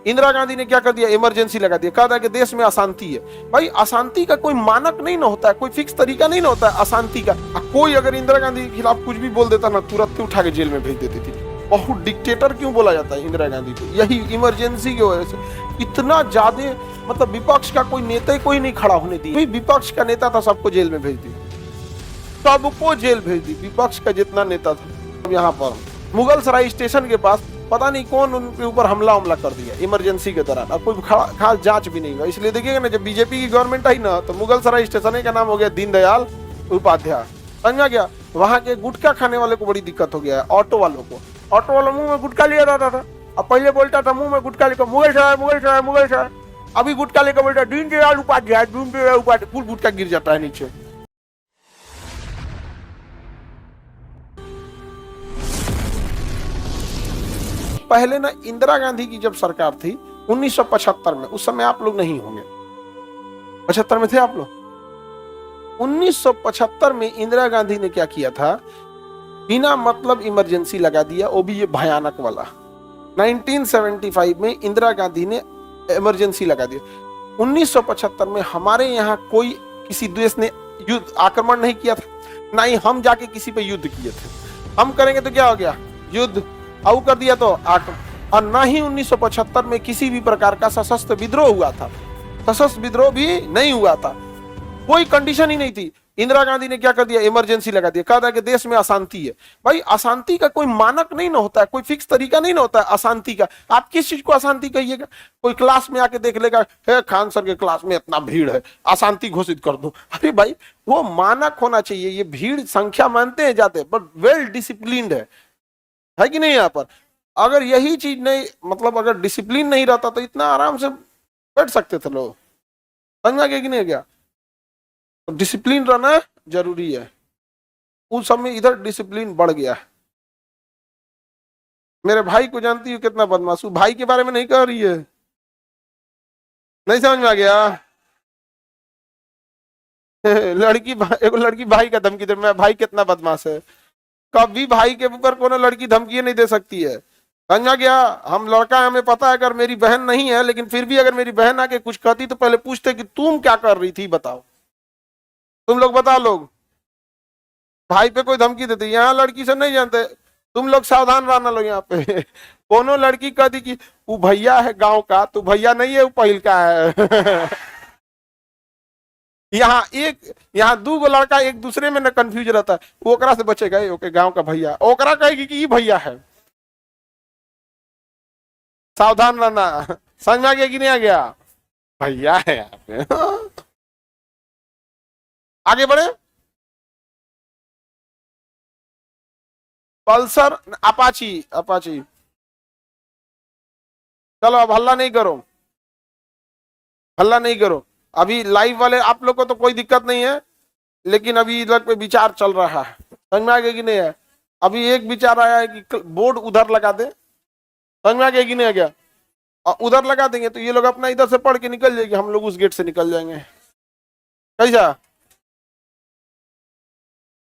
इंदिरा गांधी ने क्या कर दिया, इमरजेंसी लगा दिया, कहा था कि देश में अशांति है। भाई अशांति का कोई मानक नहीं ना होता है, कोई फिक्स तरीका नहीं ना होता है अशांति का। कोई अगर इंदिरा गांधी के खिलाफ कुछ भी बोल देता ना, तुरंत उठा के जेल में भेज देती थी। बहुत डिक्टेटर क्यों बोला जाता है इंदिरा गांधी को, यही इमरजेंसी की वजह से। इतना ज्यादा मतलब विपक्ष का कोई नेता ही कोई नहीं खड़ा होने दिया, विपक्ष का नेता था सबको जेल में भेज दिया, सबको जेल भेज दी, विपक्ष का जितना नेता था। यहाँ पर मुगल सराय स्टेशन के पास पता नहीं कौन उनके ऊपर हमला कर दिया इमरजेंसी के दौरान। अब कोई खास जांच भी नहीं हुआ, इसलिए देखिएगा ना, जब बीजेपी की गवर्नमेंट आई ना, तो मुगल सराय स्टेशन का नाम हो गया दीनदयाल उपाध्याय, समझा गया। वहां के गुटखा खाने वाले को बड़ी दिक्कत हो गया है, ऑटो वालों को। ऑटो वाला मुंह में गुटखा लिया रहता था, अब पहले बोलता था मुंह में गुटखा लेकर मुगल सराय मुगल सराय मुगल सराय, अभी गुटखा लेकर बोलता दीनदयाल उपाध्याय दीनदयाल उपाध्याय, फुल गुटखा गिर जाता है नीचे। पहले ना इंदिरा गांधी की जब सरकार थी 1975 में, उस समय आप लोग नहीं होंगे, 75 में थे आप लोग। 1975 में इंदिरा गांधी ने क्या किया था, बिना मतलब इमरजेंसी लगा दिया, वो भी ये भयानक वाला। 1975 में इंदिरा गांधी ने इमरजेंसी लगा दिया। 1975 में हमारे यहाँ कोई किसी देश ने युद्ध आक्रमण नहीं किया था, ना ही हम जाके किसी पे युद्ध किए थे। हम करेंगे तो क्या हो गया, युद्ध, और कर दिया तो आक्रमण। और ना ही 1975 में किसी भी प्रकार का सशस्त्र विद्रोह हुआ था, सशस्त्र विद्रोह भी नहीं हुआ था, कोई कंडीशन ही नहीं थी। इंदिरा गांधी ने क्या कर दिया, इमरजेंसी लगा दिया, कहा था कि देश में अशांति है। भाई अशांति का कोई मानक नहीं ना होता है, कोई फिक्स तरीका नहीं ना होता है अशांति का। आप किस चीज को अशांति कहिएगा, कोई क्लास में आके देख लेगा, हे खान सर के क्लास में इतना भीड़ है, अशांति घोषित कर दो। अरे भाई वो मानक होना चाहिए, ये भीड़ संख्या मानते हैं जाते, बट वेल डिसिप्लिन्ड है कि नहीं। यहाँ पर अगर यही चीज नहीं, मतलब अगर डिसिप्लिन नहीं रहता तो इतना आराम से बैठ सकते थे लोग, समझा गया कि नहीं गया। डिसिप्लिन रहना जरूरी है, उस समय इधर डिसिप्लिन बढ़ गया है। मेरे भाई को जानती हूँ कितना बदमाश हूँ, भाई के बारे में नहीं कह रही है, नहीं समझ में आ गया। एक लड़की भाई का धमकी दे, मैं भाई कितना बदमाश है, कभी भाई के ऊपर कोनो लड़की धमकी नहीं दे सकती है, समझा गया। हम लड़का है, हमें पता है, अगर मेरी बहन नहीं है लेकिन फिर भी अगर मेरी बहन आके कुछ कहती तो पहले पूछते कि तुम क्या कर रही थी, बताओ, तुम लोग बता लोग, भाई पे कोई धमकी देते, यहाँ लड़की से नहीं जानते, तुम लोग सावधान रहना लोग यहाँ पे। कोनो लड़की कहती कि वो भैया है गांव का, तू भैया नहीं है, वो पहिल का है। यहाँ दू गो लड़का एक दूसरे में न कंफ्यूज रहता है, वो ओकरा से बचेगा, ओके गांव का भैया, ओकरा कहेगी कि ये भैया है, सावधान रहना। समझ में आ गया कि नहीं आ गया, भैया है यहाँ पे। आगे बढ़े, पल्सर अपाची, अपाची, चलो अब हल्ला नहीं करो, हल्ला नहीं करो। अभी लाइव वाले आप लोग को तो कोई दिक्कत नहीं है, लेकिन अभी इधर पे विचार चल रहा है, समझ में आ गया कि नहीं है। अभी एक विचार आया है कि बोर्ड उधर लगा दे, समझ में आ गया कि नहीं आ गया, और उधर लगा देंगे तो ये लोग अपना इधर से पढ़ के निकल जाएंगे, हम लोग उस गेट से निकल जाएंगे, कैसा।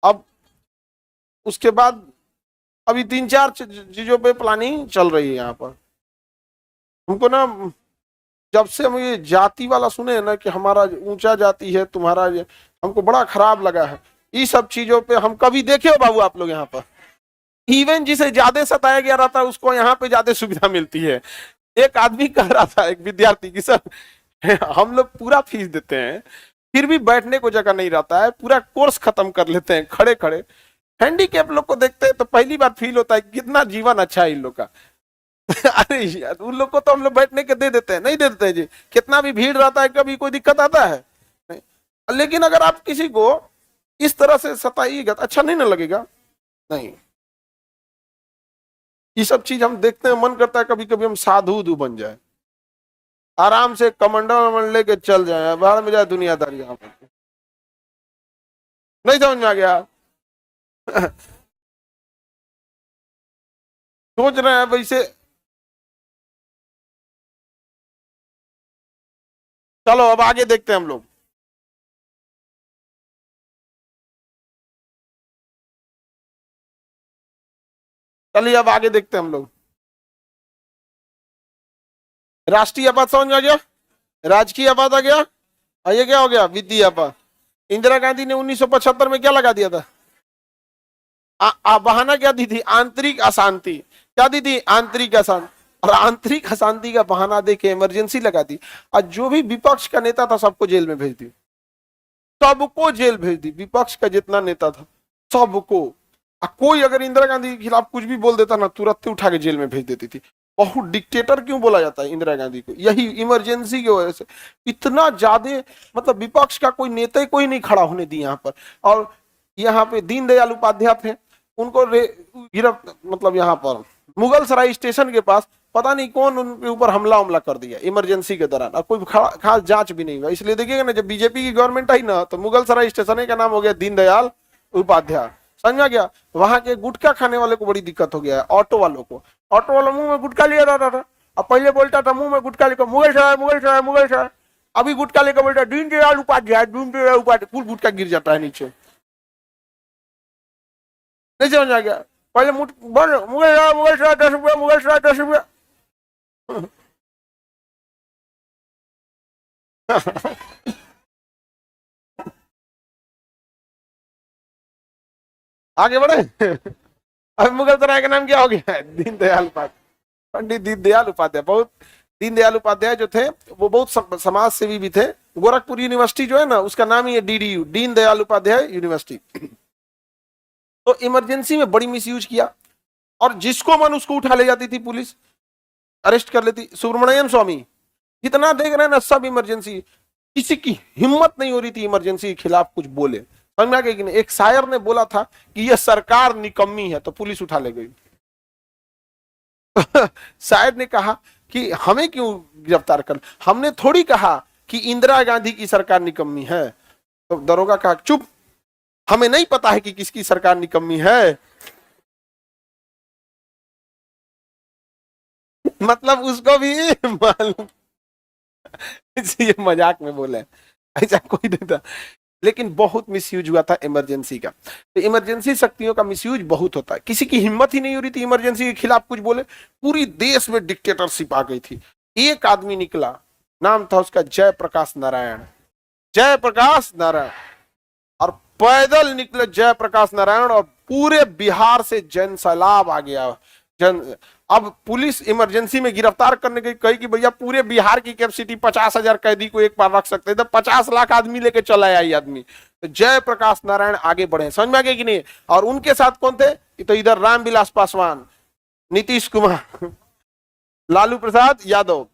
अब उसके बाद अभी 3-4 चीजों पे प्लानिंग चल रही है यहाँ पर। हमको ना जब से हम ये जाति वाला सुने ना कि हमारा ऊंचा जाति है तुम्हारा, हमको बड़ा खराब लगा है। ये सब चीजों पे हम कभी देखे हो बाबू आप लोग यहाँ पर, इवन जिसे ज्यादा सताया गया रहता है उसको यहाँ पे ज्यादा सुविधा मिलती है। एक आदमी कह रहा था, एक विद्यार्थी की, सर हम लोग पूरा फीस देते हैं फिर भी बैठने को जगह नहीं रहता है, पूरा कोर्स खत्म कर लेते हैं खड़े खड़े। हैंडीकैप लोग को देखते हैं तो पहली बार फील होता है कितना जीवन अच्छा है इन लोग का। अरे यार उन लोग को तो हम लोग बैठने के दे देते हैं, नहीं दे देते हैं जी, कितना भी भीड़ रहता है कभी कोई दिक्कत आता है नहीं। लेकिन अगर आप किसी को इस तरह से सताइएगा तो अच्छा नहीं ना लगेगा, नहीं। ये सब चीज हम देखते हैं, मन करता है कभी कभी हम साधु बन जाए, आराम से कमंडल वमंडल लेके चल जाए, बाहर में जाए दुनियादारी, यहाँ पर नहीं समझ में आ गया। सोच रहे हैं वैसे, चलो अब आगे देखते हैं हम लोग। चलिए अब आगे देखते हैं हम लोग। राष्ट्रीय आपात समझ में आ गया, राजकीय आपात आ गया, और ये क्या हो गया, वित्तीय आपात। इंदिरा गांधी ने 1975 में क्या लगा दिया था, बहाना क्या दी थी, आंतरिक अशांति। क्या दी थी, आंतरिक अशांति। और आंतरिक अशांति का बहाना देके इमरजेंसी लगा दी, और जो भी विपक्ष का नेता था सबको जेल में भेज दी, सबको जेल भेज दी, विपक्ष का जितना नेता था सबको। कोई अगर इंदिरा गांधी के खिलाफ कुछ भी बोल देता ना, तुरंत उठा के जेल में भेज देती थी। बहुत डिक्टेटर क्यों बोला जाता है इंदिरा गांधी को, यही इमरजेंसी की वजह से। इतना ज्यादा मतलब विपक्ष का कोई नेता ही कोई नहीं खड़ा होने दी यहाँ पर। और यहाँ पे दीनदयाल उपाध्याय थे, उनको मतलब यहाँ पर मुगल सराय स्टेशन के पास पता नहीं कौन उनके ऊपर हमला हमला कर दिया इमरजेंसी के दौरान, और कोई खास जांच भी नहीं हुआ। इसलिए देखिएगा ना, जब बीजेपी की गवर्नमेंट आई ना, तो मुगल सराय स्टेशन का नाम हो गया दीनदयाल उपाध्याय। समझ में गया। वहां के गुटखा खाने वाले को बड़ी दिक्कत हो गया है, ऑटो वालों को। ऑटो वाला मुंह में गुटखा लिया रहता था, अब पहले बोलता था मुंह में गुटखा लेकर मुगल सराय मुगल सराय मुगल सराय, अभी गुटखा लेकर बोलता दीनदयाल उपाध्याय दीनदयाल उपाध्याय, कुल गुटखा गिर जाता है नीचे। नहीं समझ आ गया, पहले मुगल सराय 10 रुपया, मुगल सराय 10 रुपया। आगे बढ़े। अब मुगल सराय का नाम क्या हो गया, दीनदयाल उपाध्याय, पंडित दीनदयाल उपाध्याय। बहुत दीनदयाल उपाध्याय जो थे वो बहुत समाज सेवी भी थे। गोरखपुर यूनिवर्सिटी जो है ना, उसका नाम ही है DDU, दीनदयाल उपाध्याय यूनिवर्सिटी। तो इमरजेंसी में बड़ी मिसयूज किया, और जिसको मन उसको उठा ले जाती थी पुलिस, अरेस्ट कर लेती। सुब्रमण्यम स्वामी जितना देख रहे हैं ना, सब इमरजेंसी, किसी की हिम्मत नहीं हो रही थी इमरजेंसी के खिलाफ कुछ बोले। समझ में आ गया कि नहीं। एक शायर ने बोला था कि यह सरकार निकम्मी है, तो पुलिस उठा ले गई। शायर ने कहा कि हमें क्यों गिरफ्तार कर, हमने थोड़ी कहा कि इंदिरा गांधी की सरकार निकम्मी है। तो दरोगा कहा चुप, हमें नहीं पता है कि किसकी सरकार निकम्मी है। मतलब उसको भी मालूम, ये मजाक में बोले, ऐसा कोई नहीं था। लेकिन बहुत मिसयूज हुआ था इमरजेंसी का। तो इमरजेंसी शक्तियों का मिसयूज बहुत होता है। किसी की हिम्मत ही नहीं हो रही थी इमरजेंसी के खिलाफ कुछ बोले, पूरी देश में डिक्टेटरशिप आ गई थी। एक आदमी निकला, नाम था उसका जयप्रकाश नारायण, जयप्रकाश नारायण। और पैदल निकले जयप्रकाश नारायण, और पूरे बिहार से जन सैलाब आ गया। अब पुलिस इमरजेंसी में गिरफ्तार करने की कही कि भैया पूरे बिहार की कैपेसिटी 50,000 कैदी को एक बार रख सकते हैं, तो 50 लाख आदमी लेके चला आया ये आदमी। तो जयप्रकाश नारायण आगे बढ़े। समझ में आ गया कि नहीं। और उनके साथ कौन थे, तो इधर रामविलास पासवान, नीतीश कुमार, लालू प्रसाद यादव,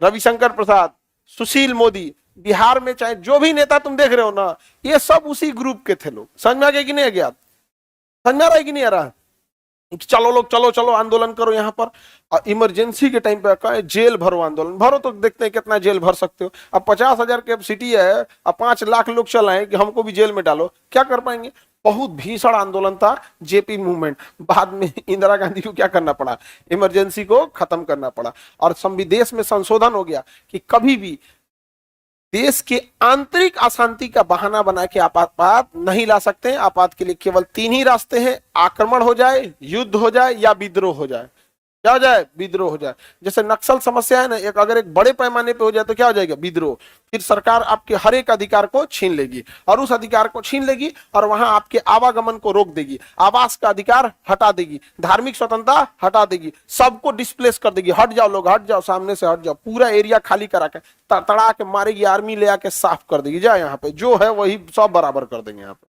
रविशंकर प्रसाद, सुशील मोदी। बिहार में चाहे जो भी नेता तुम देख रहे हो ना, ये सब उसी ग्रुप के थे लोग। समझ में आ गया कि नहीं गया, समझ में आ रहा है कि नहीं आ रहा। चलो लोग, चलो चलो आंदोलन करो यहाँ पर। और इमरजेंसी के टाइम पे कहे जेल भरो, आंदोलन भरो, तो देखते हैं कितना जेल भर सकते हो। अब 50,000 कैपेसिटी है, अब 5 लाख लोग चल आए कि हमको भी जेल में डालो, क्या कर पाएंगे। बहुत भीषण आंदोलन था जेपी मूवमेंट। बाद में इंदिरा गांधी को क्या करना पड़ा, इमरजेंसी को खत्म करना पड़ा। और देश में संशोधन हो गया कि कभी भी देश के आंतरिक अशांति का बहाना बना के आपात नहीं ला सकते हैं। आपात के लिए केवल 3 ही रास्ते हैं, आक्रमण हो जाए, युद्ध हो जाए, या विद्रोह हो जाए। क्या हो जाए, विद्रोह हो जाए। जैसे नक्सल समस्या है ना, अगर एक बड़े पैमाने पे हो जाए तो क्या हो जाएगा, विद्रोह। फिर सरकार आपके हर एक अधिकार को छीन लेगी, और उस अधिकार को छीन लेगी और वहां आपके आवागमन को रोक देगी, आवास का अधिकार हटा देगी, धार्मिक स्वतंत्रता हटा देगी, सबको डिस्प्लेस कर देगी। हट जाओ लोग, हट जाओ, सामने से हट जाओ, पूरा एरिया खाली करा के तड़ा के मारेगी, आर्मी ले आके साफ कर देगी। जा यहाँ पे जो है वही सब बराबर कर देंगे यहाँ पे।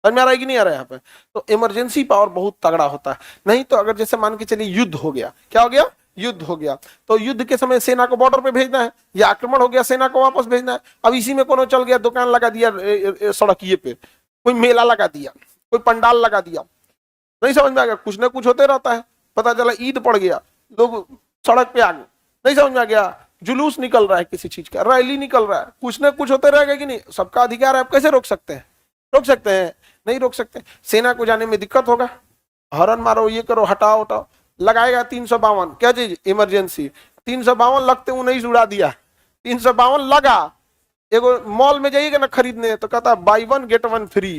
समझ में आ रहा है कि नहीं आ रहा है यहाँ पे। तो इमरजेंसी पावर बहुत तगड़ा होता है। नहीं तो अगर जैसे मान के चलिए युद्ध हो गया, क्या हो गया, युद्ध हो गया, तो युद्ध के समय सेना को बॉर्डर पे भेजना है, या आक्रमण हो गया सेना को वापस भेजना है। अब इसी में कोनो चल गया, दुकान लगा दिया सड़किए पे, कोई मेला लगा दिया, कोई पंडाल लगा दिया, नहीं समझ में आ गया, कुछ ना कुछ होते रहता है। पता चला ईद पड़ गया, लोग सड़क पे आ गए, नहीं समझ में आ गया, जुलूस निकल रहा है किसी चीज का, रैली निकल रहा है, कुछ ना कुछ होते रहेगा कि नहीं। सबका अधिकार है, आप कैसे रोक सकते हैं, रोक सकते हैं, नहीं रोक सकते। सेना को जाने में दिक्कत होगा, हॉर्न मारो, ये करो, हटाओ हटाओ, लगाएगा 352, क्या चीज, इमरजेंसी। 352 लगते 19 उड़ा दिया, 352 लगा। एगो मॉल में जाइएगा ना खरीदने, तो कहता buy 1 get 1 free,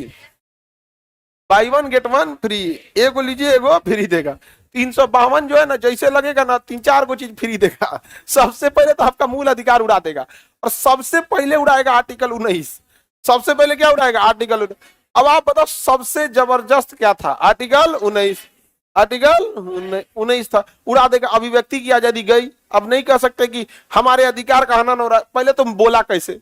buy 1 get 1 free, एगो लीजिए एगो फ्री देगा। 352 जो है ना, जैसे लगेगा ना 3-4 गो चीज फ्री देगा। सबसे पहले तो आपका मूल अधिकार उड़ा देगा, और सबसे पहले उड़ाएगा आर्टिकल 19। सबसे पहले क्या उड़ाएगा? आर्टिकल 19। अब आप बताओ सबसे जबरदस्त क्या था? आर्टिकल 19। आर्टिकल 19 था, उड़ा देगा। अभिव्यक्ति की आजादी गई। अब नहीं कह सकते कि हमारे अधिकार का हनन हो रहा है। पहले तुम बोला कैसे?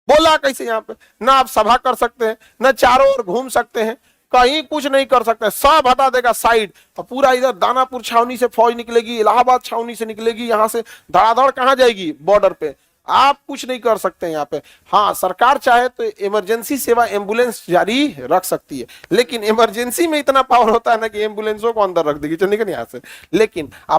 बोला कैसे? यहाँ पे ना आप सभा कर सकते हैं, ना चारों ओर घूम सकते हैं, कहीं कुछ नहीं कर सकते। सब हटा देगा साइड, और पूरा इधर दानापुर छावनी से फौज निकलेगी, इलाहाबाद छावनी से निकलेगी, यहां से धड़ाधड़ कहां जाएगी? बॉर्डर पे। आप कुछ नहीं कर सकते यहाँ पे। हाँ, सरकार चाहे तो इमरजेंसी सेवा एम्बुलेंस जारी रख सकती है, लेकिन इमरजेंसी में इतना पावर होता है ना कि एम्बुलेंसों को अंदर रख देगी, चल निकल यहाँ से। लेकिन आप